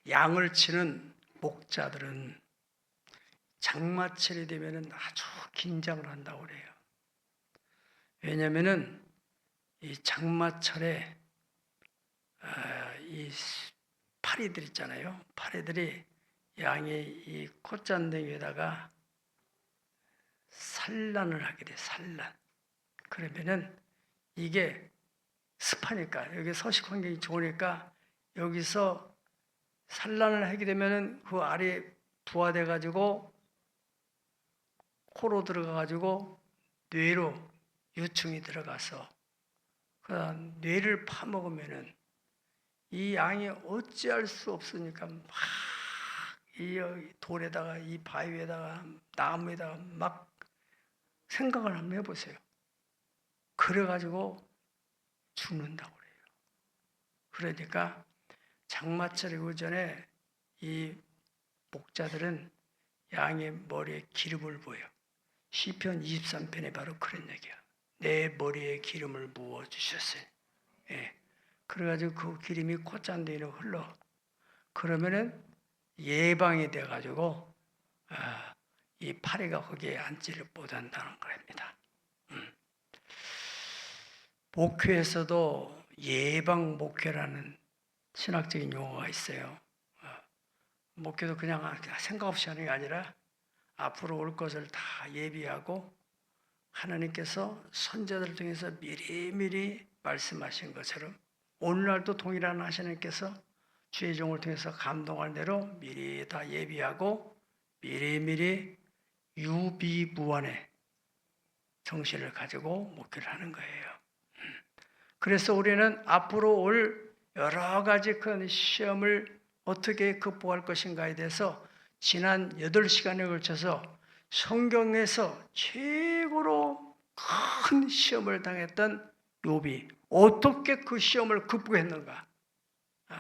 양을 치는 목자들은 장마철이 되면 아주 긴장을 한다고 그래요. 왜냐하면 이 장마철에 이 파리들 있잖아요. 파리들이 양의 이 콧잔등에다가 산란을 하게 돼. 산란. 그러면은 이게 습하니까, 여기 서식 환경이 좋으니까 여기서 산란을 하게 되면은 그 알이 부화돼 가지고 코로 들어가 가지고 뇌로 유충이 들어가서 그 뇌를 파먹으면은 이 양이 어찌할 수 없으니까 막 이 돌에다가 이 바위에다가 나무에다가 막 생각을 한번 해보세요. 그래가지고 죽는다고 그래요. 그러니까 장마철이 오기 전에 이 목자들은 양의 머리에 기름을 부어요. 시편 23편에 바로 그런 얘기야. 내 머리에 기름을 부어 주셨어요. 예. 그래가지고 그 기름이 콧잔대로 흘러. 그러면은 예방이 돼가지고 이 파리가 거기에 앉지를 못한다는 겁니다. 목회에서도 예방 목회라는 신학적인 용어가 있어요. 목회도 그냥 생각 없이 하는 게 아니라 앞으로 올 것을 다 예비하고 하나님께서 선자들을 통해서 미리미리 말씀하신 것처럼 오늘날도 동일한 하나님께서 주의 종을 통해서 감동할 대로 미리 다 예비하고 미리미리 유비무환의 정신을 가지고 목회를 하는 거예요. 그래서 우리는 앞으로 올 여러 가지 큰 시험을 어떻게 극복할 것인가에 대해서 지난 8시간에 걸쳐서 성경에서 최고로 큰 시험을 당했던 욥이 어떻게 그 시험을 극복했는가,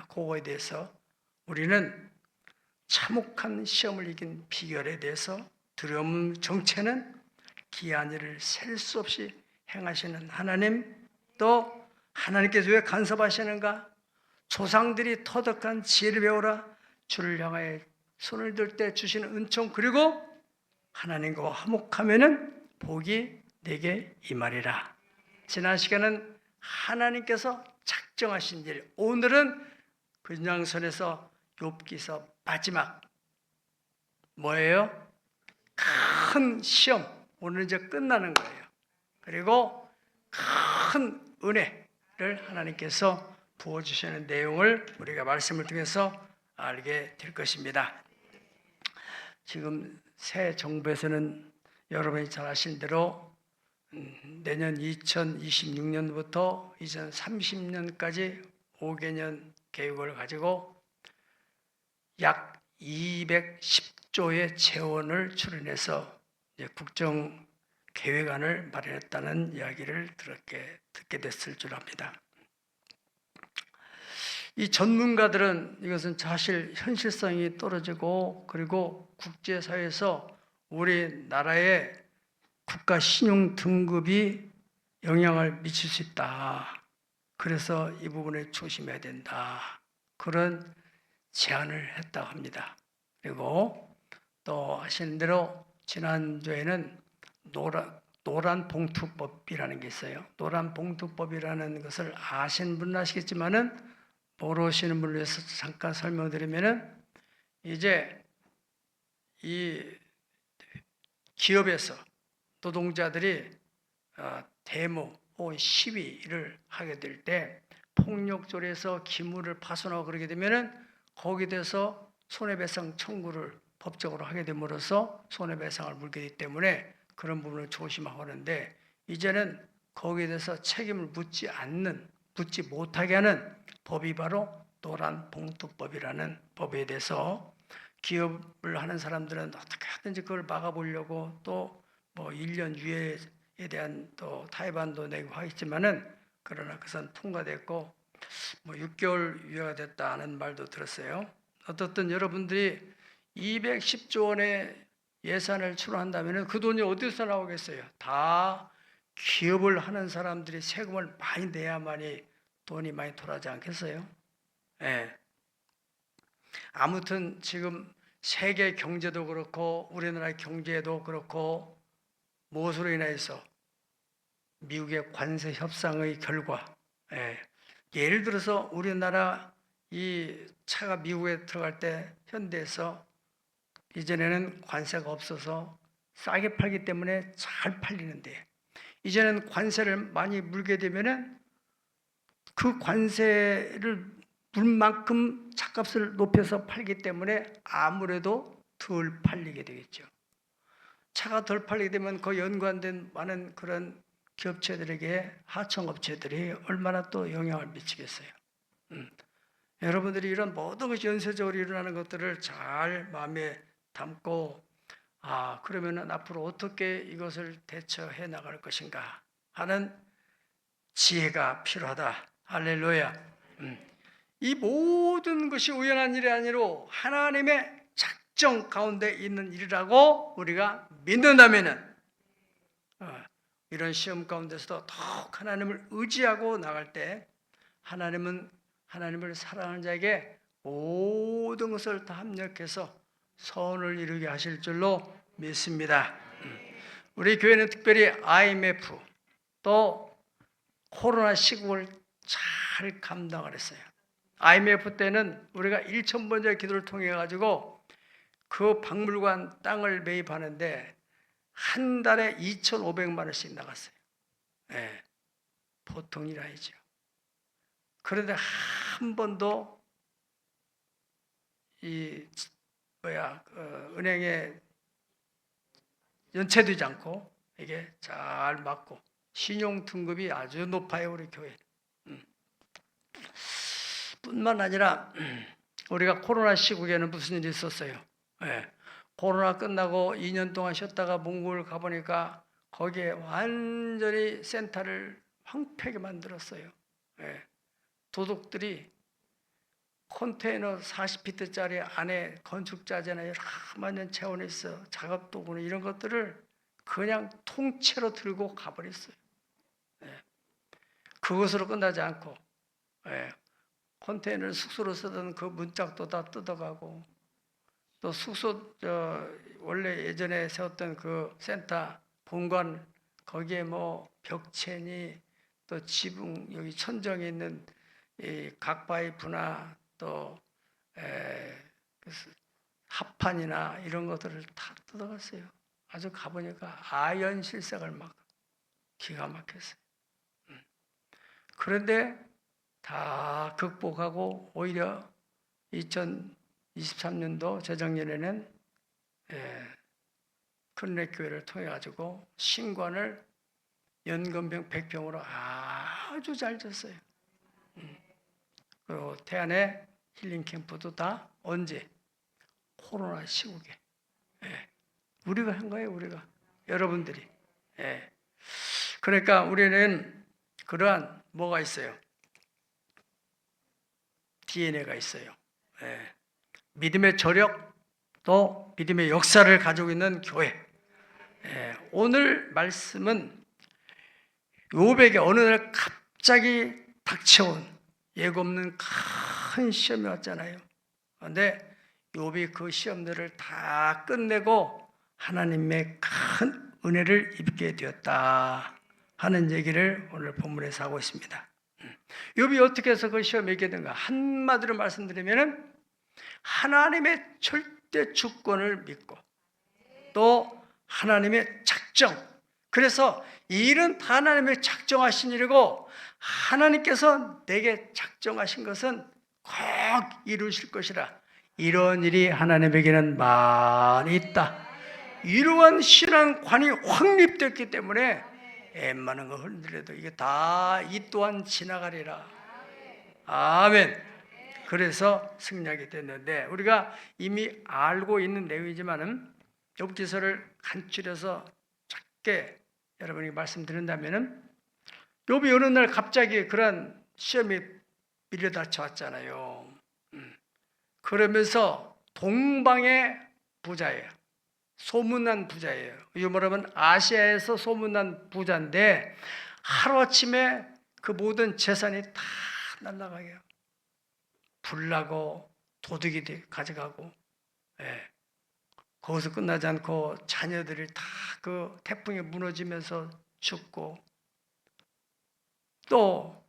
그거에 대해서 우리는 참혹한 시험을 이긴 비결에 대해서 두려움 정체는 기한 일을 셀 수 없이 행하시는 하나님, 또 하나님께서 왜 간섭하시는가? 조상들이 터득한 지혜를 배우라. 주를 향하여 손을 들 때 주시는 은총, 그리고 하나님과 화목하면은 복이 내게 임하리라. 지난 시간은 하나님께서 작정하신 일, 오늘은 근장선에서 욥기서 마지막 뭐예요? 큰 시험, 오늘 이제 끝나는 거예요. 그리고 큰 은혜를 하나님께서 부어주시는 내용을 우리가 말씀을 통해서 알게 될 것입니다. 지금 새 정부에서는 여러분이 잘 아신 대로 내년 2026년부터 2030년까지 5개년 계획을 가지고 약 210조의 재원을 출연해서 국정 계획안을 마련했다는 이야기를 듣게 됐을 줄 압니다. 이 전문가들은 이것은 사실 현실성이 떨어지고 그리고 국제사회에서 우리나라의 국가 신용 등급이 영향을 미칠 수 있다. 그래서 이 부분에 조심해야 된다. 그런 제안을 했다고 합니다. 그리고 또 아시는 대로 지난주에는 노란 봉투법이라는 게 있어요. 노란 봉투법이라는 것을 아시는 분은 아시겠지만은 모르시는 분을 위해서 잠깐 설명드리면은 이제 이 기업에서 노동자들이 데모 혹은 시위를 하게 될 때 폭력조례에서 기물을 파손하고 그러게 되면은 거기에 대해서 손해배상 청구를 법적으로 하게 됨으로써 손해배상을 물게 되기 때문에 그런 부분을 조심하고 하는데, 이제는 거기에 대해서 책임을 묻지 못하게 하는 법이 바로 노란 봉투법이라는 법에 대해서 기업을 하는 사람들은 어떻게 하든지 그걸 막아보려고 또 뭐 1년 유예에 대한 또 타협안도 내고 하겠지만은, 그러나 그것은 통과됐고 뭐 6개월 유예가 됐다는 말도 들었어요. 어떻든 여러분들이 210조 원의 예산을 출원한다면 그 돈이 어디서 나오겠어요? 다 기업을 하는 사람들이 세금을 많이 내야만이 돈이 많이 돌아가지 않겠어요? 예. 아무튼 지금 세계 경제도 그렇고 우리나라 경제도 그렇고 무엇으로 인해서 미국의 관세 협상의 결과, 예를 들어서 우리나라 이 차가 미국에 들어갈 때 현대에서 이전에는 관세가 없어서 싸게 팔기 때문에 잘 팔리는데, 이제는 관세를 많이 물게 되면은 그 관세를 물 만큼 차값을 높여서 팔기 때문에 아무래도 덜 팔리게 되겠죠. 차가 덜 팔리게 되면 그 연관된 많은 그런 기업체들에게, 하청업체들이 얼마나 또 영향을 미치겠어요. 여러분들이 이런 모든 것이 연쇄적으로 일어나는 것들을 잘 마음에 담고, 그러면은 앞으로 어떻게 이것을 대처해 나갈 것인가 하는 지혜가 필요하다. 할렐루야. 이 모든 것이 우연한 일이 아니로 하나님의 작정 가운데 있는 일이라고 우리가 믿는다면은, 이런 시험 가운데서도 더욱 하나님을 의지하고 나갈 때 하나님을 사랑하는 자에게 모든 것을 다 합력해서 선을 이루게 하실 줄로 믿습니다. 우리 교회는 특별히 IMF 또 코로나 시국을 잘 감당을 했어요. IMF 때는 우리가 1,000번째 기도를 통해 가지고 그 박물관 땅을 매입하는데 한 달에 2,500만 원씩 나갔어요. 보통 일 아니죠. 그런데 한 번도 은행에 연체되지 않고 이게 잘 맞고 신용 등급이 아주 높아요, 우리 교회. 뿐만 아니라 우리가 코로나 시국에는 무슨 일이 있었어요? 코로나 끝나고 2년 동안 쉬었다가 몽골 가보니까 거기에 완전히 센터를 황폐하게 만들었어요. 도둑들이 컨테이너 40피트짜리 안에 건축자재나 여러 많은 차원에 있어 작업도구나 이런 것들을 그냥 통째로 들고 가버렸어요. 그것으로 끝나지 않고 컨테이너를 숙소로 쓰던 그 문짝도 다 뜯어가고, 또 숙소 원래 예전에 세웠던 그 센터 본관 거기에 뭐 벽체니 또 지붕 여기 천정에 있는 이 각파이프나 또 합판이나 이런 것들을 다 뜯어갔어요. 아주 가보니까 아연 실색을 막 기가 막혔어요. 그런데 다 극복하고 오히려 2023년도 재작년에는 큰렉 교회를 통해 가지고 신관을 연금병 100병으로 아주 잘 졌어요. 그리고 태안의 힐링 캠프도 다 언제? 코로나 시국에. 우리가 한 거예요, 우리가. 여러분들이. 그러니까 우리는 그러한 뭐가 있어요? DNA가 있어요. 믿음의 저력 또 믿음의 역사를 가지고 있는 교회. 오늘 말씀은 욥에게 어느 날 갑자기 닥쳐온 예고 없는 큰 시험이 왔잖아요. 그런데 욥이 그 시험들을 다 끝내고 하나님의 큰 은혜를 입게 되었다 하는 얘기를 오늘 본문에서 하고 있습니다. 욥이 어떻게 해서 그 시험에 이기게 된가? 한마디로 말씀드리면 하나님의 절대 주권을 믿고 또 하나님의 작정, 그래서 이 일은 다 하나님의 작정하신 일이고 하나님께서 내게 작정하신 것은 꼭 이루실 것이라, 이런 일이 하나님에게는 많이 있다. 이러한 신앙관이 확립됐기 때문에 웬만한 거 흔들려도 이게 다 이 또한 지나가리라. 아멘. 그래서 승리하게 됐는데, 우리가 이미 알고 있는 내용이지만은 욥기서를 간추려서 짧게 여러분이 말씀드린다면은, 욥이 어느 날 갑자기 그런 시험이 밀려닥쳐 왔잖아요. 그러면서 동방의 부자예요. 소문난 부자예요. 이거 뭐라면 아시아에서 소문난 부자인데 하루아침에 그 모든 재산이 다 날아가요. 불나고 도둑이 가져가고, 예. 거기서 끝나지 않고 자녀들이 다 그 태풍에 무너지면서 죽고, 또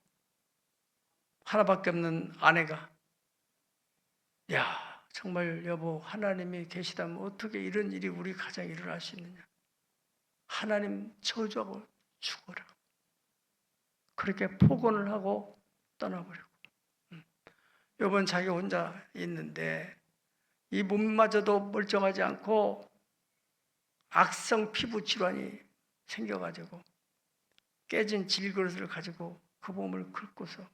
하나밖에 없는 아내가, 야, 정말 여보, 하나님이 계시다면 어떻게 이런 일이 우리 가정에 일어날 수 있느냐? 하나님 저주하고 죽어라. 그렇게 폭언을 하고 떠나버리고. 여보는 자기 혼자 있는데 이 몸마저도 멀쩡하지 않고 악성 피부 질환이 생겨가지고 깨진 질그릇을 가지고 그 몸을 긁고서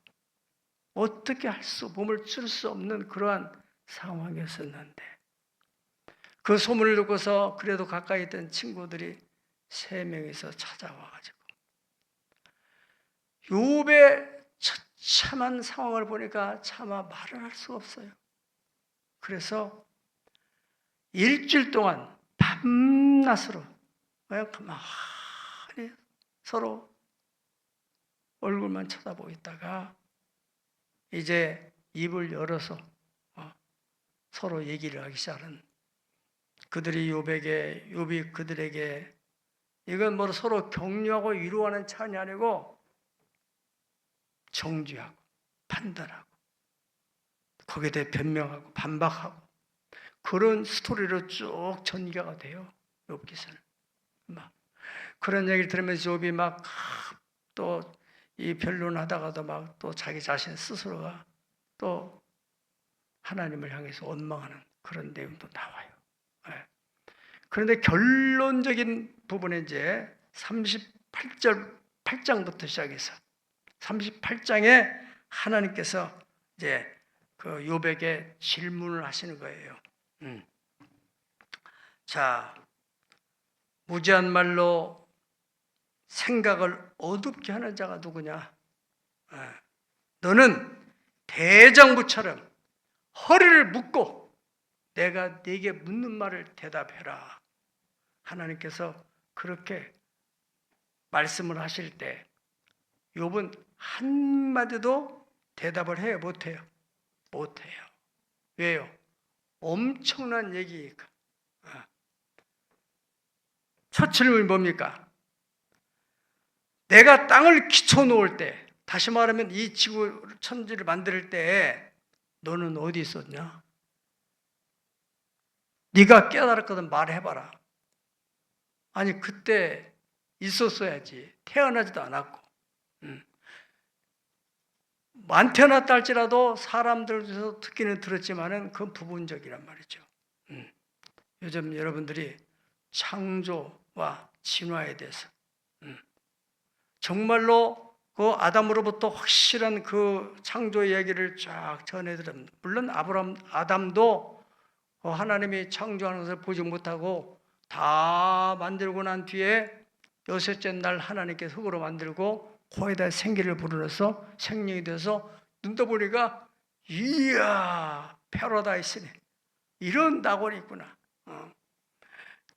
어떻게 몸을 쓸 수 없는 그러한 상황이었었는데, 그 소문을 듣고서 그래도 가까이 있던 친구들이 3명이서 찾아와가지고 욥의 처참한 상황을 보니까 차마 말을 할 수가 없어요. 그래서 일주일 동안 밤낮으로 가만히 서로 얼굴만 쳐다보고 있다가 이제 입을 열어서 서로 얘기를 하기 시작하는, 그들이 욥이 그들에게, 이건 뭐 서로 격려하고 위로하는 차원이 아니고 정죄하고 판단하고 거기에 대해 변명하고 반박하고 그런 스토리로 쭉 전개가 돼요. 욥기서는. 막 그런 얘기를 들으면서 욥이 막 또 이 변론하다가도 막 또 자기 자신 스스로가 또 하나님을 향해서 원망하는 그런 내용도 나와요. 네. 그런데 결론적인 부분에 이제 38장부터 시작해서 38장에 하나님께서 이제 그 욥에게 질문을 하시는 거예요. 자, 무지한 말로 생각을 어둡게 하는 자가 누구냐? 너는 대장부처럼 허리를 묶고 내가 네게 묻는 말을 대답해라. 하나님께서 그렇게 말씀을 하실 때 욥은 한마디도 대답을 해요? 못해요? 못해요. 왜요? 엄청난 얘기니까. 첫 질문이 뭡니까? 내가 땅을 기초 놓을 때, 다시 말하면 이 지구 천지를 만들 때 너는 어디 있었냐? 네가 깨달았거든 말해봐라. 아니 그때 있었어야지. 태어나지도 않았고. 안 태어났다 할지라도 사람들에서 듣기는 들었지만은 그건 부분적이란 말이죠. 요즘 여러분들이 창조와 진화에 대해서 정말로 그 아담으로부터 확실한 그 창조 이야기를 쫙 전해드립니다. 물론 아담도 하나님이 창조하는 것을 보지 못하고 다 만들고 난 뒤에 6째 날 하나님께서 흙으로 만들고 코에다 생기를 불어넣어서 생명이 돼서 눈 떠보니까 이야 패러다이스네, 이런 낙원이 있구나.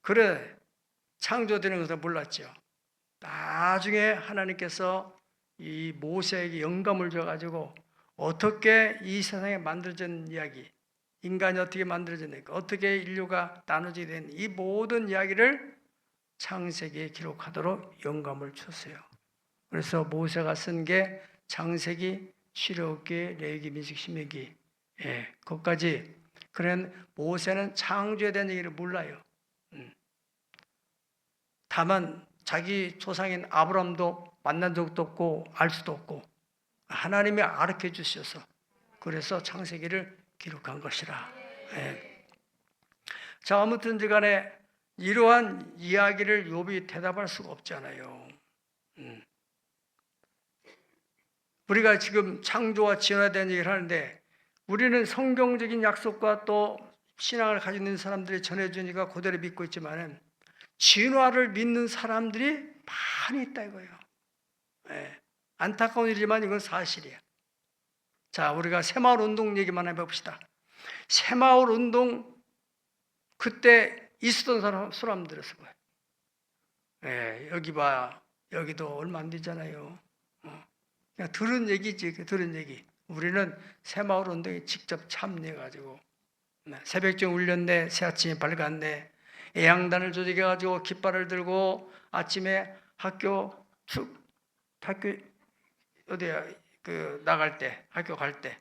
그래 창조되는 것을 몰랐죠. 나중에 하나님께서 이 모세에게 영감을 줘가지고 어떻게 이 세상에 만들어진 이야기, 인간이 어떻게 만들어졌는가, 어떻게 인류가 나눠지게 된 이 모든 이야기를 창세기에 기록하도록 영감을 줬어요. 그래서 모세가 쓴 게 창세기, 출애굽기, 레위기, 민수기, 신명기, 그것까지. 그런 모세는 창조에 대한 얘기를 몰라요. 다만 자기 조상인 아브라함도 만난 적도 없고 알 수도 없고 하나님이 가르쳐 주셔서 그래서 창세기를 기록한 것이라. 자, 아무튼지 간에 이러한 이야기를 욥이 대답할 수가 없잖아요. 우리가 지금 창조와 진화에 대한 얘기를 하는데 우리는 성경적인 약속과 또 신앙을 가지고 있는 사람들이 전해주니까 그대로 믿고 있지만은 진화를 믿는 사람들이 많이 있다 이거예요. 안타까운 일이지만 이건 사실이야. 자, 우리가 새마을 운동 얘기만 해봅시다. 새마을 운동 그때 있었던 사람들에서 봐요. 여기 봐, 여기도 얼마 안 되잖아요. 그냥 들은 얘기지, 들은 얘기. 우리는 새마을 운동에 직접 참여해가지고 새벽중 울렸네, 새아침이 밝았네, 애양단을 조직해가지고 깃발을 들고 아침에 학교 어디야 나갈 때, 학교 갈 때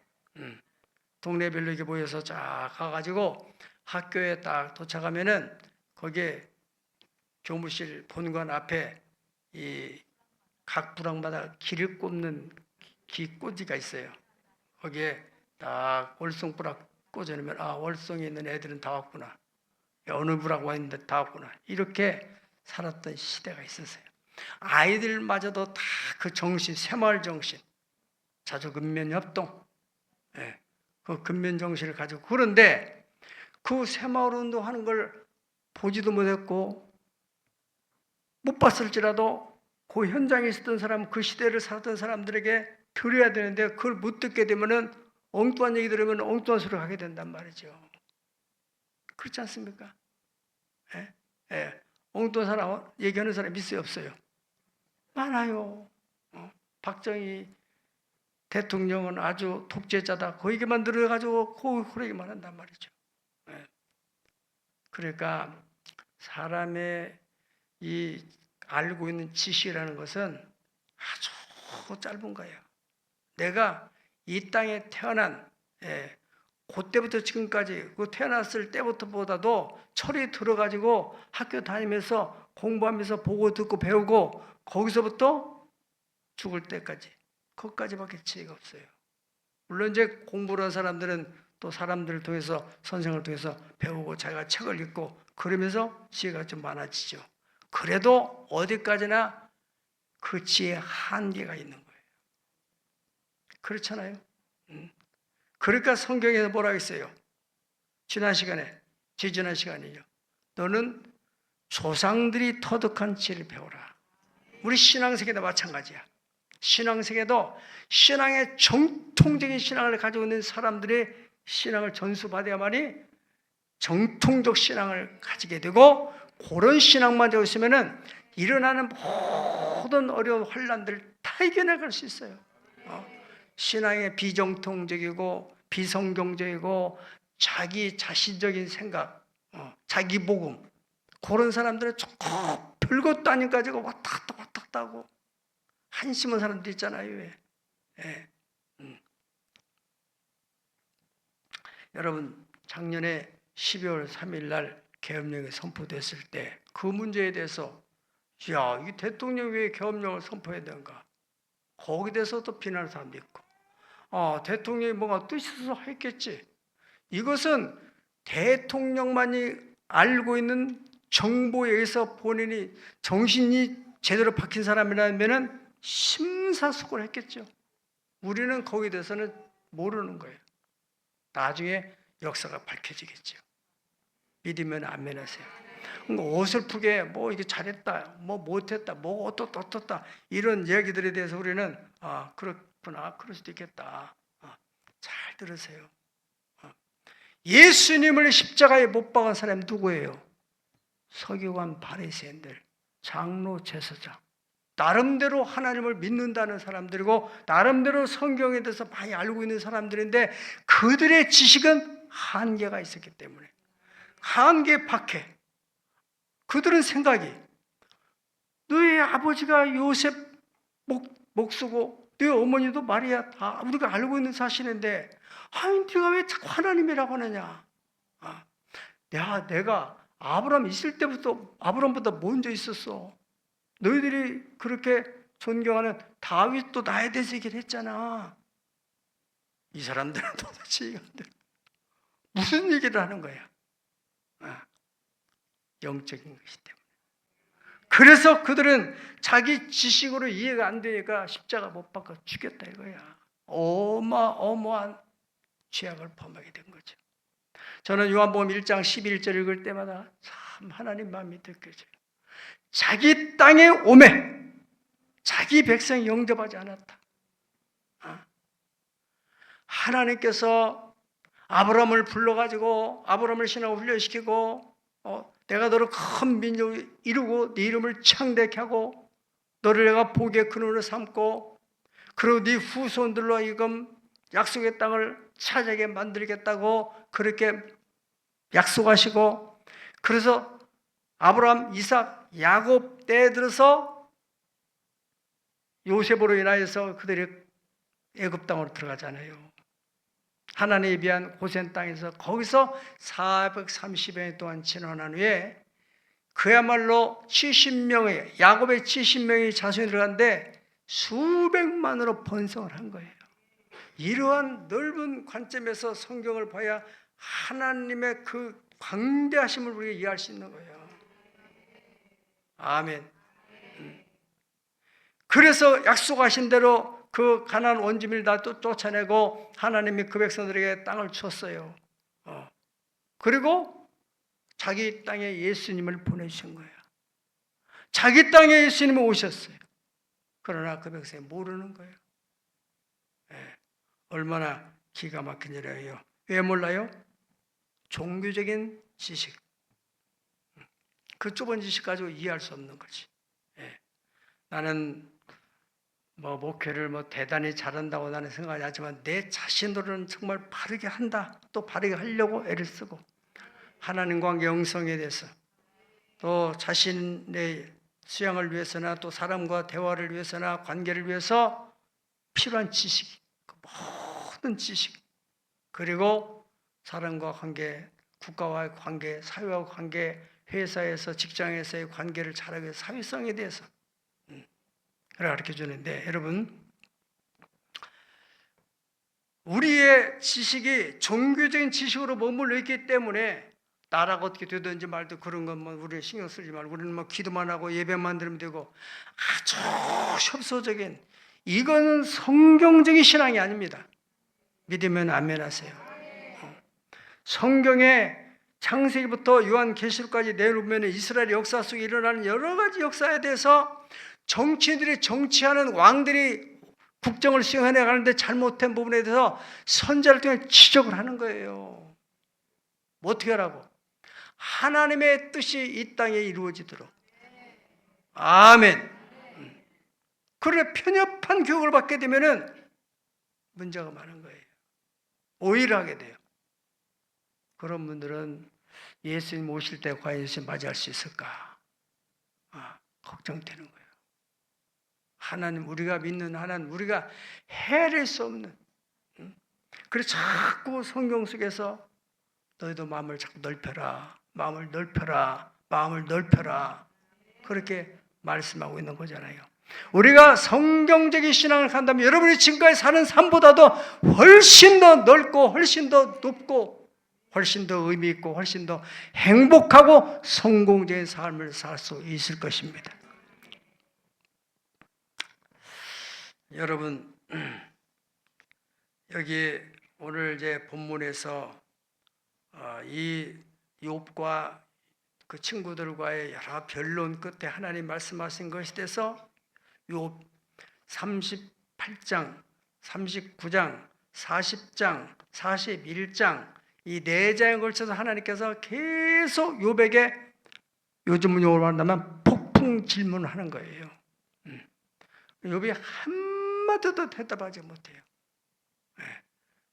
동네별로 이렇게 모여서 쫙 가가지고 학교에 딱 도착하면은 거기에 교무실 본관 앞에 이 각 부락마다 길을 꽂는 기꽂이가 있어요. 거기에 딱 월송부락 꽂아놓으면 월송에 있는 애들은 다 왔구나. 어느 부락 와 있는데 다 왔구나. 이렇게 살았던 시대가 있었어요. 아이들마저도 다 그 정신, 새마을 정신, 자주근면협동, 그 근면 정신을 가지고, 그런데 그 새마을 운동하는 걸 보지도 못했고 못 봤을지라도 그 현장에 있었던 사람, 그 시대를 살았던 사람들에게 들어야 되는데 그걸 못 듣게 되면은 엉뚱한 얘기 들으면 엉뚱한 소리를 하게 된단 말이죠. 그렇지 않습니까? 엉뚱한 사람 얘기하는 사람 있어요, 없어요? 많아요. 박정희 대통령은 아주 독재자다. 그 얘기만 들어가지고 그 얘기만 한단 말이죠. 그러니까 사람의 이 알고 있는 지식이라는 것은 아주 짧은 거예요. 내가 이 땅에 태어난 그때부터 지금까지 그 태어났을 때부터보다도 철이 들어가지고 학교 다니면서 공부하면서 보고 듣고 배우고 거기서부터 죽을 때까지 그것까지밖에 지혜가 없어요. 물론 이제 공부를 한 사람들은 또 사람들을 통해서 선생을 통해서 배우고 자기가 책을 읽고 그러면서 지혜가 좀 많아지죠. 그래도 어디까지나 그 지혜의 한계가 있는 거예요. 그렇잖아요. 그러니까 성경에서 뭐라고 했어요? 지난 시간이요. 너는 조상들이 터득한 지혜를 배워라. 우리 신앙세계도 마찬가지야. 신앙세계도 신앙의 정통적인 신앙을 가지고 있는 사람들의 신앙을 전수받아야만이 정통적 신앙을 가지게 되고, 그런 신앙만 가지고 있으면은 일어나는 모든 어려운 환난들을 다 이겨내갈 수 있어요. 신앙의 비정통적이고 비성경적이고 자기 자신적인 생각, 자기 복음, 그런 사람들은 조금 별것도 아닌 가지고 왔다 갔다 하고 한심한 사람들 있잖아요. 여러분, 작년에 12월 3일 날 계엄령이 선포됐을 때 그 문제에 대해서 이 대통령이 왜 계엄령을 선포해야 되는가? 거기에 대해서도 비난하는 사람도 있고, 대통령이 뭔가 뜻이 있어서 했겠지. 이것은 대통령만이 알고 있는 정보에 의해서 본인이 정신이 제대로 박힌 사람이라면 심사숙고를 했겠죠. 우리는 거기에 대해서는 모르는 거예요. 나중에 역사가 밝혀지겠죠. 믿으면 아멘하세요. 어설프게 뭐 이게 잘했다, 뭐 못했다, 뭐 어떻다 이런 이야기들에 대해서 우리는 그렇구나, 그럴 수도 있겠다. 잘 들으세요. 예수님을 십자가에 못 박은 사람이 누구예요? 서기관, 바리새인들, 장로, 제사장. 나름대로 하나님을 믿는다는 사람들이고 나름대로 성경에 대해서 많이 알고 있는 사람들인데 그들의 지식은 한계가 있었기 때문에 한계에 박해. 그들은 생각이 너희 아버지가 요셉 목수고 너희 어머니도 마리아 다 우리가 알고 있는 사실인데 네가 왜 자꾸 하나님이라고 하느냐. 내가 아브라함 있을 때부터 아브라함보다 먼저 있었어. 너희들이 그렇게 존경하는 다윗도 나에 대해서 얘기를 했잖아. 이 사람들은 도대체 이건들 무슨 얘기를 하는 거야? 영적인 것이 때문에. 그래서 그들은 자기 지식으로 이해가 안 되니까 십자가 못 박아 죽였다 이거야. 어마어마한 죄악을 범하게 된 거죠. 저는 요한복음 1장 11절 읽을 때마다 참 하나님 마음이 느껴져요. 자기 땅에 오매 자기 백성이 영접하지 않았다. 하나님께서 아브라함을 불러가지고 아브라함을 신앙을 훈련시키고 내가 너를 큰 민족을 이루고 네 이름을 창대케 하고 너를 내가 복의 근원으로 삼고 그리고 네 후손들로 하여금 약속의 땅을 차지하게 만들겠다고 그렇게 약속하시고, 그래서 아브라함, 이삭, 야곱 때에 들어서 요셉으로 인하여서 그들이 애굽 땅으로 들어가잖아요. 하나님에 비한 고센 땅에서 거기서 430여 년 동안 지나난 후에 그야말로 70명의 야곱의 70명의 자손이 들어갔는데 수백만으로 번성을 한 거예요. 이러한 넓은 관점에서 성경을 봐야 하나님의 그 광대하심을 우리가 이해할 수 있는 거예요. 아멘. 그래서 약속하신 대로 그 가나안 원주민을 다 쫓아내고 하나님이 그 백성들에게 땅을 줬어요. 그리고 자기 땅에 예수님을 보내주신 거예요. 자기 땅에 예수님이 오셨어요. 그러나 그 백성이 모르는 거예요. 얼마나 기가 막힌 일이에요. 왜 몰라요? 종교적인 지식, 그 좁은 지식 가지고 이해할 수 없는 거지. 나는 목회를 대단히 잘한다고 나는 생각하지 않지만 내 자신으로는 정말 바르게 한다, 또 바르게 하려고 애를 쓰고, 하나님과 관계 영성에 대해서, 또 자신의 수양을 위해서나 또 사람과 대화를 위해서나 관계를 위해서 필요한 지식, 그 모든 지식, 그리고 사람과 관계, 국가와의 관계, 사회와 관계, 회사에서 직장에서의 관계를 잘하기 위해서 사회성에 대해서 가르쳐 주는데, 여러분, 우리의 지식이 종교적인 지식으로 머물러 있기 때문에 나라가 어떻게 되든지 말도 그런 것만 우리 신경 쓰지 말고 우리는 기도만 하고 예배만 드리면 되고, 아주 협소적인, 이거는 성경적인 신앙이 아닙니다. 믿으면 아멘 하세요. 성경에 창세기부터 요한계시록까지 내놓으면 이스라엘 역사 속에 일어나는 여러 가지 역사에 대해서 정치인들이 정치하는 왕들이 국정을 수행해 가는데 잘못된 부분에 대해서 선자를 통해 지적을 하는 거예요. 어떻게 하라고? 하나님의 뜻이 이 땅에 이루어지도록. 아멘. 그래, 편협한 교육을 받게 되면은 문제가 많은 거예요. 오히려 하게 돼요. 그런 분들은 예수님 오실 때 과연 예수님 맞이할 수 있을까? 걱정되는 거예요. 하나님, 우리가 믿는 하나님, 우리가 헤아릴 수 없는. 그래서 자꾸 성경 속에서 너희도 마음을 자꾸 넓혀라, 마음을 넓혀라, 마음을 넓혀라, 그렇게 말씀하고 있는 거잖아요. 우리가 성경적인 신앙을 한다면 여러분이 지금까지 사는 삶보다도 훨씬 더 넓고 훨씬 더 높고 훨씬 더 의미 있고 훨씬 더 행복하고 성공적인 삶을 살 수 있을 것입니다. 여러분, 여기 오늘 이제 본문에서 이 욥과 그 친구들과의 여러 변론 끝에 하나님 말씀하신 것에 대해서 욥 38장, 39장, 40장, 41장 이 4장에 걸쳐서 하나님께서 계속 욥에게, 요즘 용어로 말한다면 폭풍 질문을 하는 거예요. 욥이 한마디도 대답하지 못해요.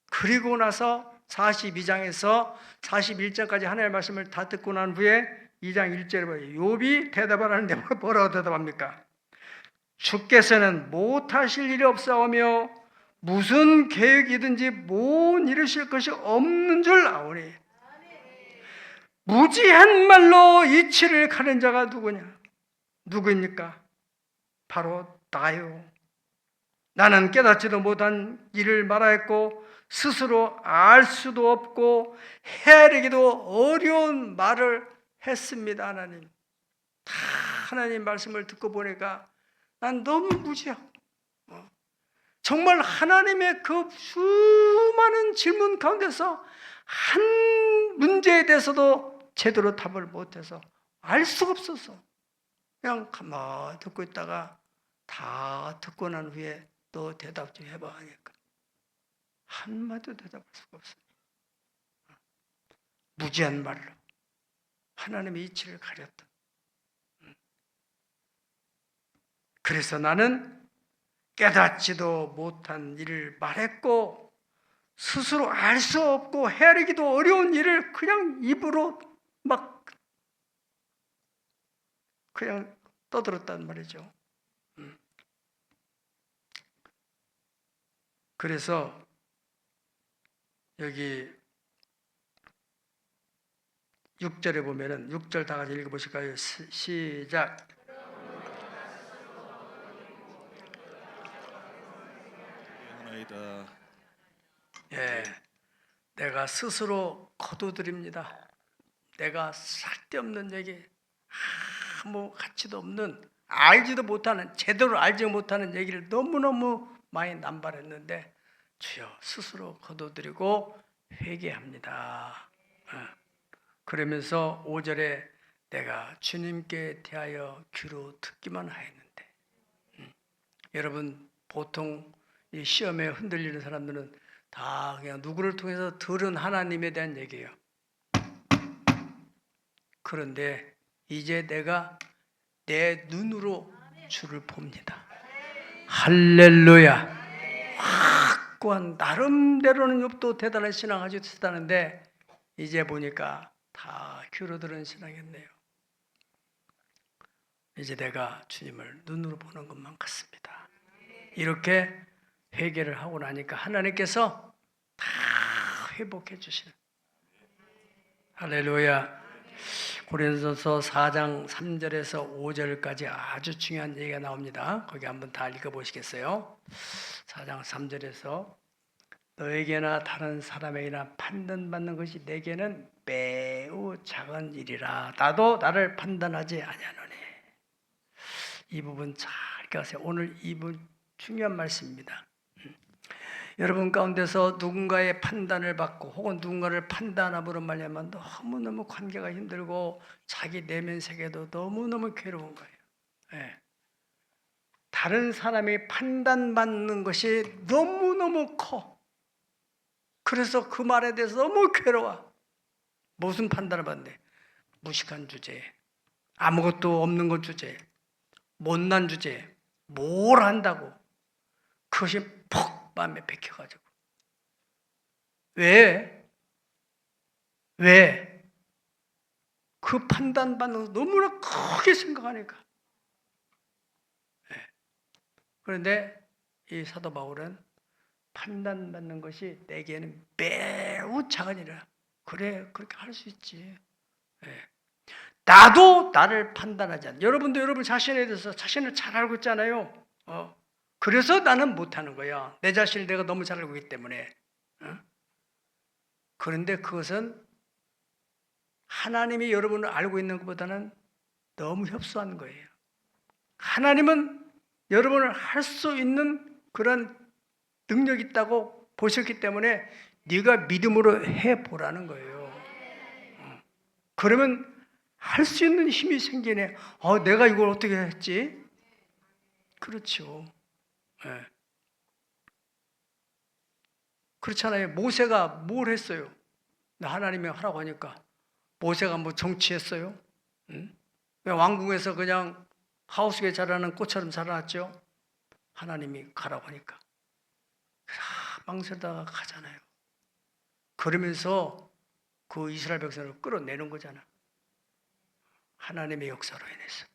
그리고 나서 42장에서 41장까지 하나님의 말씀을 다 듣고 난 후에 2장 1절에 보면 욥이 대답을 하는데 뭐라고 대답합니까? 주께서는 못하실 일이 없사오며 무슨 계획이든지 못 이루실 것이 없는 줄 아오니 무지한 말로 이치를 가는 자가 누구냐? 누구입니까? 바로 나요. 나는 깨닫지도 못한 일을 말하였고 스스로 알 수도 없고 헤아리기도 어려운 말을 했습니다. 하나님, 다 하나님 말씀을 듣고 보니까 난 너무 무지하고 정말 하나님의 그 수많은 질문 가운데서 한 문제에 대해서도 제대로 답을 못해서 알 수가 없어서 그냥 가만히 듣고 있다가 다 듣고 난 후에 너 대답 좀 해봐 하니까 한마디도 대답할 수가 없어요. 무지한 말로 하나님의 이치를 가렸다. 그래서 나는 깨닫지도 못한 일을 말했고 스스로 알 수 없고 헤아리기도 어려운 일을 그냥 입으로 막 그냥 떠들었단 말이죠. 그래서 여기 6절에 보면은 6절 다 같이 읽어보실까요? 시작. 하나이다. 예, 내가 스스로 거두드립니다. 내가 쓸데없는 얘기, 아무 가치도 없는, 알지도 못하는, 제대로 알지 못하는 얘기를 너무너무 많이 남발했는데 주여 스스로 거두드리고 회개합니다. 그러면서 5절에 내가 주님께 대하여 귀로 듣기만 하였는데, 여러분 보통 이 시험에 흔들리는 사람들은 다 그냥 누구를 통해서 들은 하나님에 대한 얘기예요. 그런데 이제 내가 내 눈으로 주를 봅니다. 할렐루야. 확고한 나름대로는 욥도 대단한 신앙 아주 있었다는데 이제 보니까 다 귀로 들은 신앙이었네요. 이제 내가 주님을 눈으로 보는 것만 같습니다. 이렇게 회개를 하고 나니까 하나님께서 다 회복해 주시는. 할렐루야. 고린도서 4장 3절에서 5절까지 아주 중요한 얘기가 나옵니다. 거기 한번 다 읽어보시겠어요? 4장 3절에서 너에게나 다른 사람에게나 판단받는 것이 내게는 매우 작은 일이라 나도 나를 판단하지 아니하노니. 이 부분 잘 읽으세요. 오늘 이 부분 중요한 말씀입니다. 여러분 가운데서 누군가의 판단을 받고 혹은 누군가를 판단함으로 말미암아 너무너무 관계가 힘들고 자기 내면 세계도 너무너무 괴로운 거예요. 예. 다른 사람이 판단받는 것이 너무너무 커. 그래서 그 말에 대해서 너무 괴로워. 무슨 판단을 받는데? 무식한 주제에, 아무것도 없는 것 주제에, 못난 주제에 뭘 한다고 그것이 퍽 마음에 박혀가지고. 왜? 그 판단받는 거 너무나 크게 생각하니까. 그런데 이 사도 바울은 판단받는 것이 내게는 매우 작은 일이라. 그래, 그렇게 할 수 있지. 나도 나를 판단하지 않아. 여러분도 여러분 자신에 대해서 자신을 잘 알고 있잖아요. 그래서 나는 못하는 거야. 내 자신을 내가 너무 잘 알고 있기 때문에. 그런데 그것은 하나님이 여러분을 알고 있는 것보다는 너무 협소한 거예요. 하나님은 여러분을 할 수 있는 그런 능력이 있다고 보셨기 때문에 네가 믿음으로 해보라는 거예요. 그러면 할 수 있는 힘이 생기네. 내가 이걸 어떻게 했지? 그렇죠. 네. 그렇잖아요. 모세가 뭘 했어요? 하나님이 하라고 하니까. 모세가 뭐 정치했어요? 응? 왕궁에서 그냥 하우스에 자라는 꽃처럼 자라났죠? 하나님이 가라고 하니까. 망설다가 가잖아요. 그러면서 그 이스라엘 백성을 끌어내는 거잖아. 하나님의 역사로 인해서.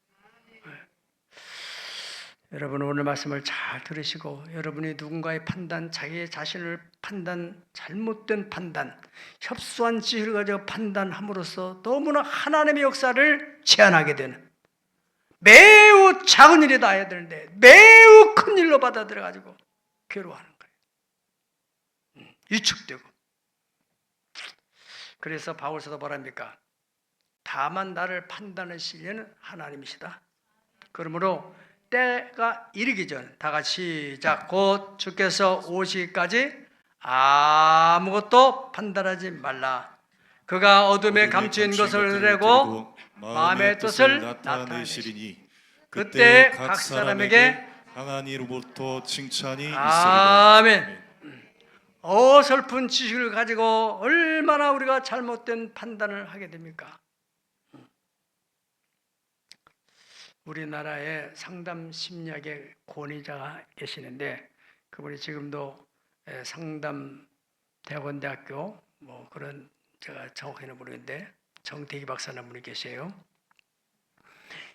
여러분 오늘 말씀을 잘 들으시고 여러분이 누군가의 판단, 자기 자신을 판단, 잘못된 판단, 협소한 지식을 가지고 판단함으로써 너무나 하나님의 역사를 제한하게 되는 매우 작은 일이다 해야 되는데 매우 큰 일로 받아들여가지고 괴로워하는 거예요. 위축되고. 그래서 바울 사도 뭐랍니까? 다만 나를 판단하시려는 하나님이시다. 그러므로 때가 이르기 전 다 같이 시작. 곧 주께서 오시기까지 아무것도 판단하지 말라. 그가 어둠에 감추인 것을 내고 마음의 뜻을 나타내시리니 그때 각 사람에게 강한 이로부터 칭찬이 있으리라. 아멘. 어설픈 지식을 가지고 얼마나 우리가 잘못된 판단을 하게 됩니까? 우리나라에 상담 심리학의 권위자가 계시는데 그분이 지금도 상담 대학원대학교 뭐 그런 제가 정확히는 모르겠는데 정태기 박사님 분이 계세요.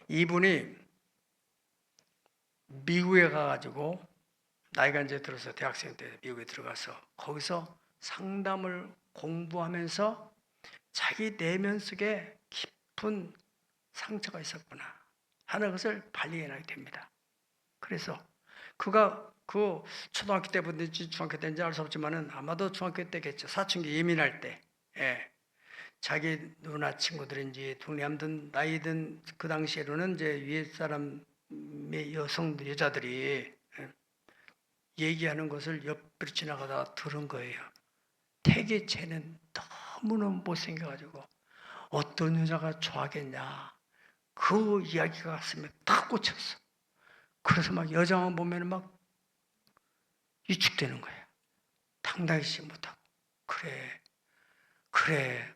이분이 미국에 가가지고 나이가 이제 들어서 대학생 때 미국에 들어가서 거기서 상담을 공부하면서 자기 내면 속에 깊은 상처가 있었구나 하는 것을 발견하게 됩니다. 그래서 그가 그 초등학교 때부터인지 중학교 때인지 알 수 없지만은 아마도 중학교 때겠죠. 사춘기 예민할 때, 예. 자기 누나 친구들인지 동네암든 나이든 그 당시에는 이제 위에 사람의 여자들이 얘기하는 것을 옆으로 지나가다가 들은 거예요. 되게 쟤는 너무너무 못생겨가지고 어떤 여자가 좋아하겠냐. 그 이야기가 가슴에 딱 꽂혔어. 그래서 막 여자만 보면 막 위축되는 거예요. 당당히지 못하고. 그래.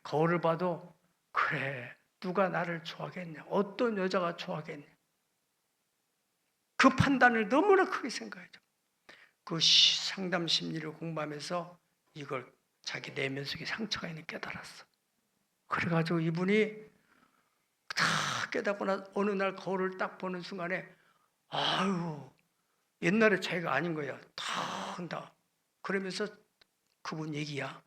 거울을 봐도 그래. 누가 나를 좋아하겠냐. 어떤 여자가 좋아하겠냐. 그 판단을 너무나 크게 생각하죠. 그 상담 심리를 공부하면서 이걸 자기 내면 속에 상처가 있는 깨달았어. 그래가지고 이분이 다 깨닫고 나 어느 날 거울을 딱 보는 순간에 아유 옛날에 자기가 아닌 거야. 다 한다. 그러면서 그분 얘기야.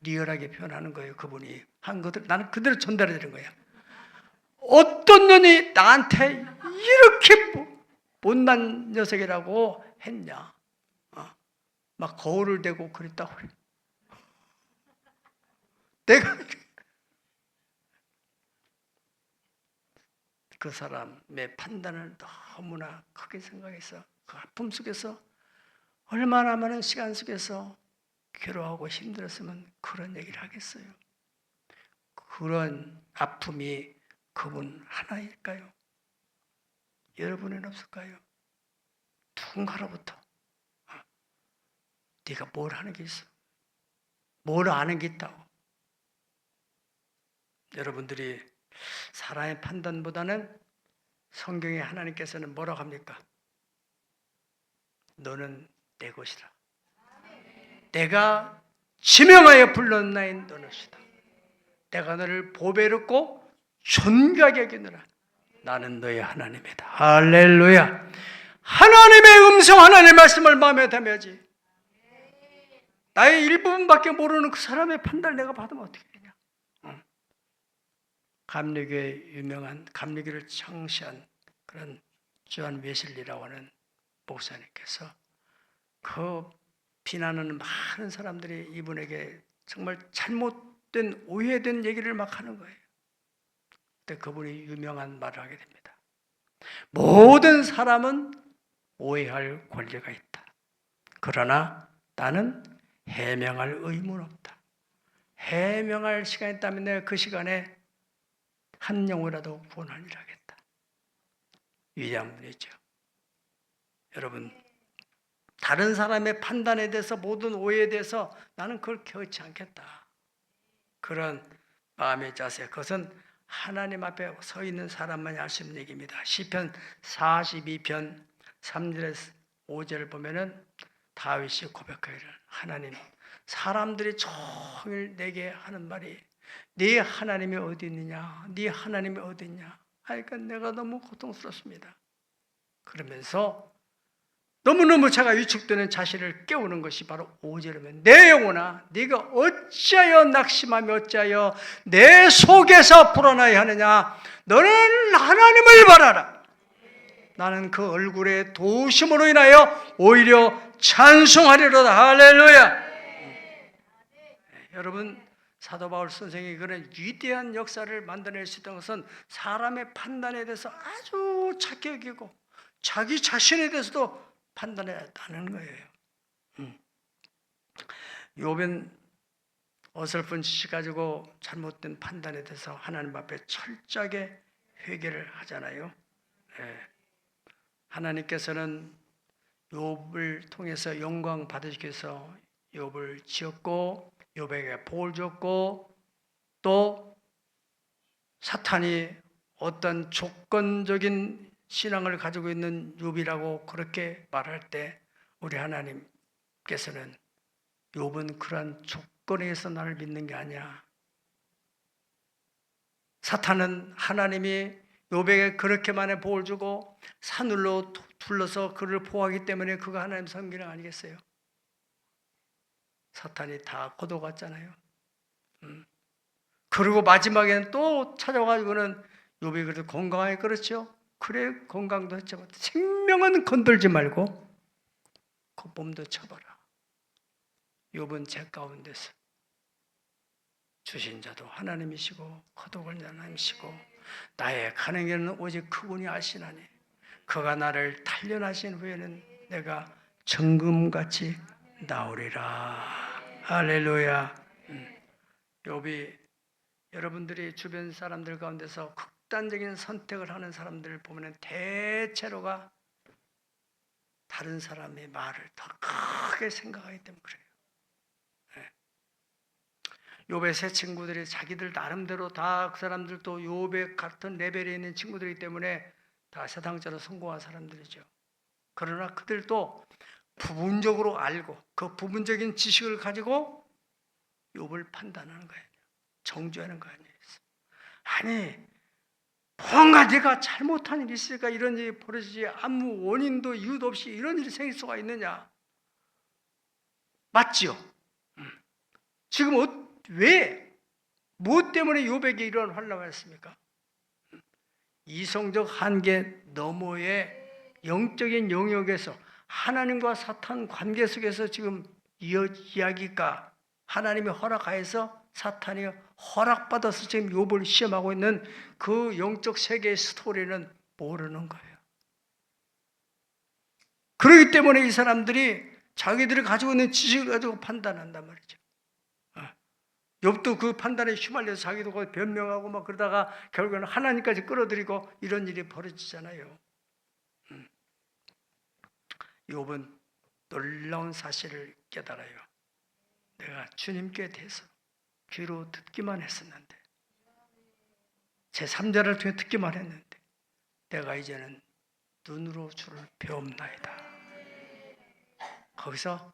리얼하게 표현하는 거예요. 그분이 한 것들 나는 그대로 전달해 드린 거야. 어떤 년이 나한테 이렇게 못난 녀석이라고 했냐. 막 거울을 대고 그랬다고 그래. 내가 그 사람의 판단을 너무나 크게 생각해서 그 아픔 속에서 얼마나 많은 시간 속에서 괴로워하고 힘들었으면 그런 얘기를 하겠어요. 그런 아픔이 그분 하나일까요? 여러분은 없을까요? 누군가로부터 네가 뭘 하는 게 있어? 뭘 아는 게 있다고? 여러분들이 사람의 판단보다는 성경에 하나님께서는 뭐라고 합니까? 너는 내 것이다. 내가 지명하여 불렀나니 너는 것이다. 내가 너를 보배롭고 존귀하게 여기노라. 나는 너의 하나님이다. 할렐루야. 하나님의 음성, 하나님의 말씀을 마음에 담아야지. 나의 일부분밖에 모르는 그 사람의 판단을 내가 받으면 어떻게 되냐. 감리교의 유명한 감리교를 창시한 그런 존 웨슬리라고 하는 목사님께서 그 비난하는 많은 사람들이 이분에게 정말 잘못된 오해된 얘기를 막 하는 거예요. 그때 그분이 유명한 말을 하게 됩니다. 모든 사람은 오해할 권리가 있다. 그러나 나는 해명할 의무는 없다. 해명할 시간이 있다면 내가 그 시간에 한 영혼이라도 구원하는 일을 하겠다. 위대한 분이죠. 여러분, 다른 사람의 판단에 대해서 모든 오해에 대해서 나는 그걸 개의치 않겠다. 그런 마음의 자세, 그것은 하나님 앞에 서 있는 사람만이 알 수 있는 얘기입니다. 시편 42편 3절에서 5절을 보면은 다윗이 고백하기를 하나님, 사람들이 종일 내게 하는 말이 네 하나님이 어디 있느냐, 네 하나님이 어디 있냐. 하니까 내가 너무 고통스럽습니다. 그러면서 너무너무 제가 위축되는 자신을 깨우는 것이 바로 5절이면 내 영혼아 네가 어찌하여 낙심하며 어찌하여 내 속에서 불안하여 하느냐. 너는 하나님을 바라라. 나는 그 얼굴의 도심으로 인하여 오히려 찬송하리로다. 할렐루야. 여러분, 사도 바울 선생이 그런 위대한 역사를 만들어낼 수 있던 것은 사람의 판단에 대해서 아주 착히 여기고 자기 자신에 대해서도 판단했다는 거예요. 욥은 어설픈 지식 가지고 잘못된 판단에 대해서 하나님 앞에 철저하게 회개를 하잖아요. 하나님께서는 욥을 통해서 영광 받으시기 위해서 욥을 지었고 욥에게 복을 줬고 또 사탄이 어떤 조건적인 신앙을 가지고 있는 욥이라고 그렇게 말할 때 우리 하나님께서는 욥은 그러한 조건에 의해서 나를 믿는 게 아니야. 사탄은 하나님이 욥에게 그렇게 많은 복을 주고 산울로 둘러서 그를 보호하기 때문에 그가 하나님 섬기는 거 아니겠어요? 사탄이 다 거둬갔잖아요. 그리고 마지막에는 또 찾아가지고는 욥이 그래도 건강하게 그렇죠? 그래 건강도 했지만 생명은 건들지 말고 그 몸도 쳐봐라. 욥은 제 가운데서 주신 자도 하나님이시고 거독을 하나님이시고 나의 가는 길은 오직 그분이 아시나니 그가 나를 단련하신 후에는 내가 정금같이 나오리라. 할렐루야. 욥이 여러분들이 주변 사람들 가운데서 극단적인 선택을 하는 사람들을 보면 대체로가 다른 사람의 말을 더 크게 생각하기 때문에 그래요. 욥의 세 친구들이 자기들 나름대로 다 그 사람들도 욥의 같은 레벨에 있는 친구들이기 때문에 다 세상적으로 성공한 사람들이죠. 그러나 그들도 부분적으로 알고 그 부분적인 지식을 가지고 욥을 판단하는 거예요. 정죄하는 거 아니에요. 아니 뭔가 내가 잘못한 일이 있으니까 이런 일이 벌어지지 아무 원인도 이유도 없이 이런 일이 생길 수가 있느냐. 맞지요? 지금 왜? 무엇 때문에 욥에게 이런 환란을 했습니까? 이성적 한계 너머의 영적인 영역에서 하나님과 사탄 관계 속에서 지금 이야기가 하나님이 허락하여서 사탄이 허락받아서 지금 욥을 시험하고 있는 그 영적 세계의 스토리는 모르는 거예요. 그렇기 때문에 이 사람들이 자기들이 가지고 있는 지식을 가지고 판단한단 말이죠. 욥도 그 판단에 휘말려서 자기도 거기 변명하고 막 그러다가 결국에는 하나님까지 끌어들이고 이런 일이 벌어지잖아요. 욥은 놀라운 사실을 깨달아요. 내가 주님께 대해서 귀로 듣기만 했었는데 제 3자를 통해 듣기만 했는데 내가 이제는 눈으로 주를 배움나이다. 거기서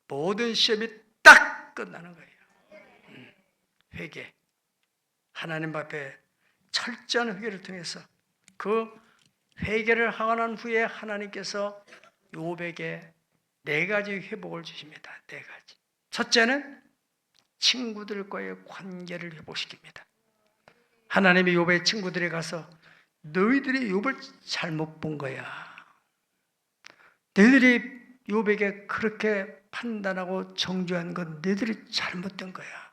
모든 시험이 딱 끝나는 거예요. 회개, 하나님 앞에 철저한 회개를 통해서 그 회개를 하고 난 후에 하나님께서 욥에게 4가지 회복을 주십니다. 4가지. 첫째는 친구들과의 관계를 회복시킵니다. 하나님이 욥의 친구들이 가서 너희들이 욥을 잘못 본 거야. 너희들이 욥에게 그렇게 판단하고 정죄한 건 너희들이 잘못된 거야.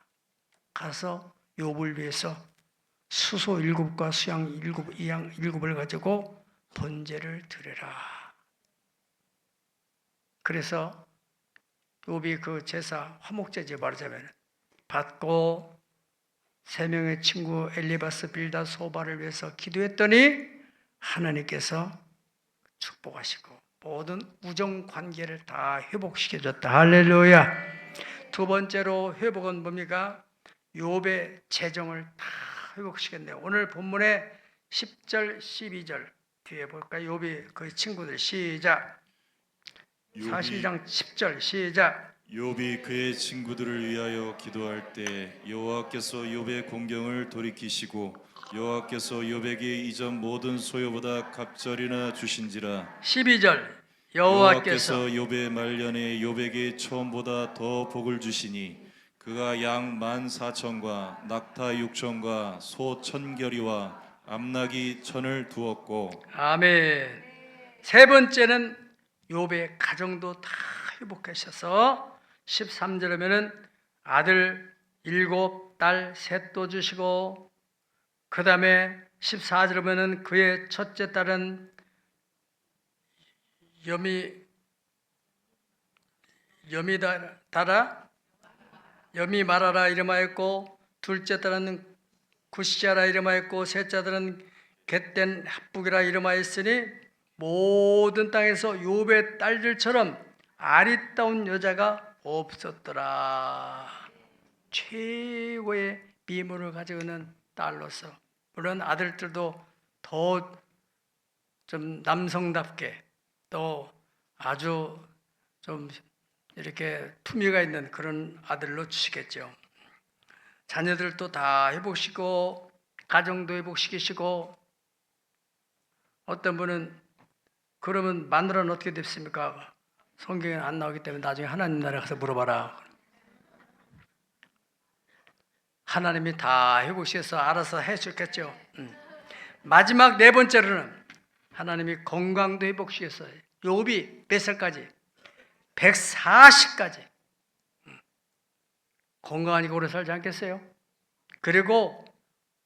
가서 욥을 위해서 수소 7과 수양 7을 가지고 번제를 드려라. 그래서 욥이 그 제사 화목제지 말하자면 받고 3명의 친구 엘리바스, 빌다, 소바를 위해서 기도했더니 하나님께서 축복하시고 모든 우정 관계를 다 회복시켜줬다. 할렐루야. 두 번째로 회복은 뭡니까? 욥의 재정을 다 회복시켰네요. 오늘 본문의 10절, 12절 뒤에 볼까요? 욥이 그 친구들 시작. 42장 10절 시작. 욥이 그의 친구들을 위하여 기도할 때 여호와께서 욥의 공경을 돌이키시고 여호와께서 욥에게 이전 모든 소유보다 갑절이나 주신지라. 12절 여호와께서 욥의 말년에 욥에게 처음보다 더 복을 주시니 그가 양 14,000과 낙타 6,000과 소 1,000결이와 암나기 1,000을 두었고. 아멘. 세 번째는 욥의 가정도 다 회복하셔서 13절에는 아들 7, 딸 3도 주시고 그 다음에 14절에는 그의 첫째 딸은 염이 말하라 이름하였고 둘째 딸은 구시자라 이름하였고 셋째 딸은 겟된 합북이라 이름하였으니 모든 땅에서 욥의 딸들처럼 아리따운 여자가 없었더라. 최고의 미모를 가지고 있는 딸로서 물론 아들들도 더 좀 남성답게 또 아주 좀 이렇게 품위가 있는 그런 아들로 주시겠죠. 자녀들도 다 회복시키고 가정도 회복시키시고, 어떤 분은 그러면 마누라는 어떻게 됐습니까? 성경에 안 나오기 때문에 나중에 하나님 나라에 가서 물어봐라. 하나님이 다 회복시켜서 알아서 해주겠죠. 마지막 네 번째로는 하나님이 건강도 회복시켰어요. 욥이 몇 살까지? 140까지. 건강하니까 오래 살지 않겠어요? 그리고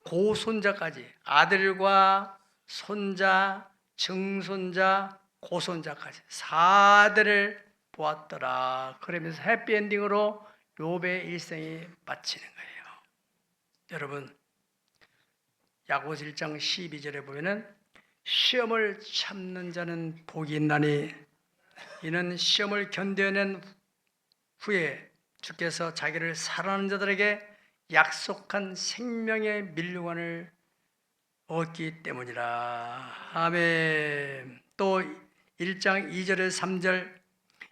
고손자까지, 아들과 손자, 증손자, 고손자까지 4대를 보았더라. 그러면서 해피엔딩으로 욥의 일생이 마치는 거예요. 여러분, 야고보서 1장 12절에 보면은 시험을 참는 자는 복이 있나니 이는 시험을 견뎌낸 후에 주께서 자기를 사랑하는 자들에게 약속한 생명의 밀류관을 얻기 때문이라. 아멘. 또 1장 2절에 3절,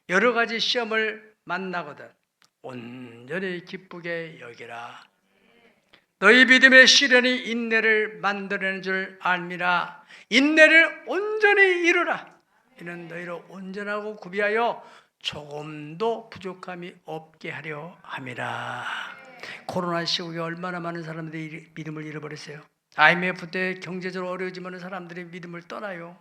여러 가지 시험을 만나거든 온전히 기쁘게 여기라. 너희 믿음의 시련이 인내를 만들어내는 줄 알미라. 인내를 온전히 이루라. 이는 너희를 온전하고 구비하여 조금도 부족함이 없게 하려 함이라. 코로나 시국에 얼마나 많은 사람들이 믿음을 잃어버렸어요. IMF 때 경제적으로 어려워지면 사람들이 믿음을 떠나요.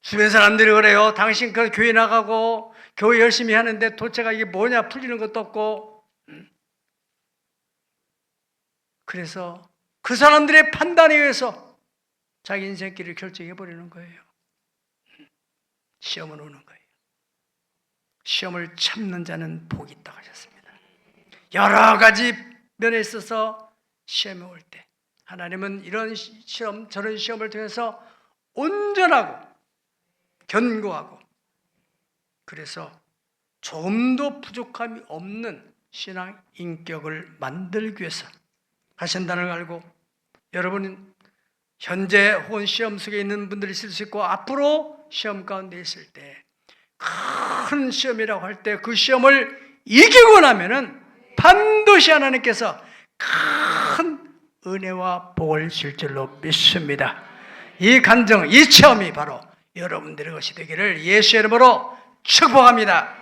주변 사람들이 그래요. 당신 그 교회 나가고 교회 열심히 하는데 도대체가 이게 뭐냐, 풀리는 것도 없고. 그래서 그 사람들의 판단에 의해서 자기 인생길을 결정해버리는 거예요. 시험은 오는 거예요. 시험을 참는 자는 복이 있다고 하셨습니다. 여러 가지 면에 있어서 시험이 올 때 하나님은 이런 시험, 저런 시험을 통해서 온전하고 견고하고, 그래서 조금도 부족함이 없는 신앙 인격을 만들기 위해서 하신다는 걸 알고, 여러분은 현재 혹은 시험 속에 있는 분들이 있을 수 있고 앞으로 시험 가운데 있을 때, 큰 시험이라고 할 때 그 시험을 이기고 나면은 반드시 하나님께서 큰 은혜와 복을 줄 줄로 믿습니다. 이 간증, 이 체험이 바로 여러분들의 것이 되기를 예수의 이름으로 축복합니다.